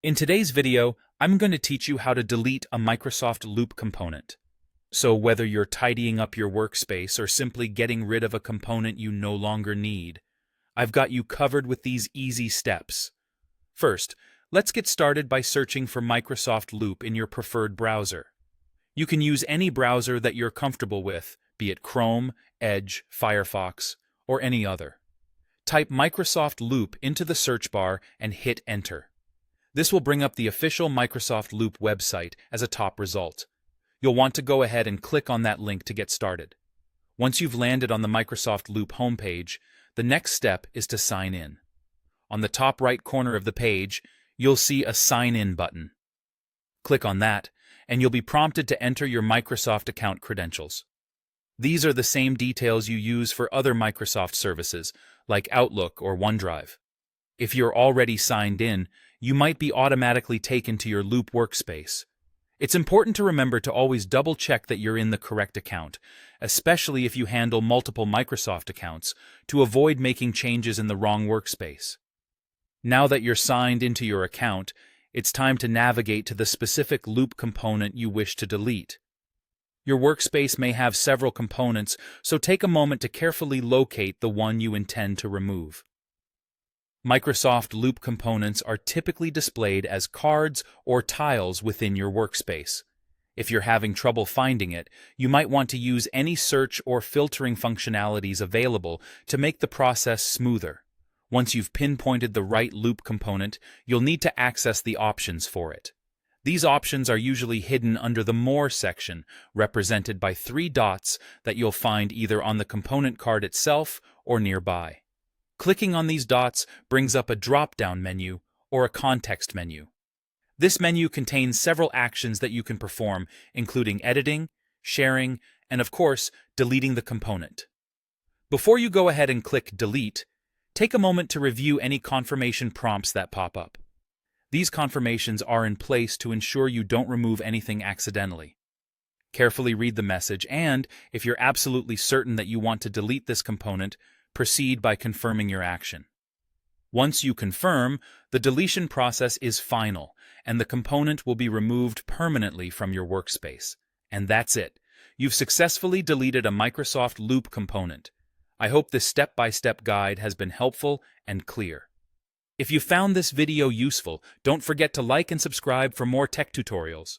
In today's video, I'm going to teach you how to delete a Microsoft Loop component. So whether you're tidying up your workspace or simply getting rid of a component you no longer need, I've got you covered with these easy steps. First, let's get started by searching for Microsoft Loop in your preferred browser. You can use any browser that you're comfortable with, be it Chrome, Edge, Firefox, or any other. Type Microsoft Loop into the search bar and hit Enter. This will bring up the official Microsoft Loop website as a top result. You'll want to go ahead and click on that link to get started. Once you've landed on the Microsoft Loop homepage, the next step is to sign in. On the top right corner of the page, you'll see a Sign In button. Click on that, and you'll be prompted to enter your Microsoft account credentials. These are the same details you use for other Microsoft services, like Outlook or OneDrive. If you're already signed in, you might be automatically taken to your Loop workspace. It's important to remember to always double-check that you're in the correct account, especially if you handle multiple Microsoft accounts, to avoid making changes in the wrong workspace. Now that you're signed into your account, it's time to navigate to the specific Loop component you wish to delete. Your workspace may have several components, so take a moment to carefully locate the one you intend to remove. Microsoft Loop components are typically displayed as cards or tiles within your workspace. If you're having trouble finding it, you might want to use any search or filtering functionalities available to make the process smoother. Once you've pinpointed the right Loop component, you'll need to access the options for it. These options are usually hidden under the More section, represented by 3 dots that you'll find either on the component card itself or nearby. Clicking on these dots brings up a drop-down menu or a context menu. This menu contains several actions that you can perform, including editing, sharing, and of course, deleting the component. Before you go ahead and click Delete, take a moment to review any confirmation prompts that pop up. These confirmations are in place to ensure you don't remove anything accidentally. Carefully read the message and, if you're absolutely certain that you want to delete this component, proceed by confirming your action. Once you confirm, the deletion process is final, and the component will be removed permanently from your workspace. And that's it. You've successfully deleted a Microsoft Loop component. I hope this step-by-step guide has been helpful and clear. If you found this video useful, don't forget to like and subscribe for more tech tutorials.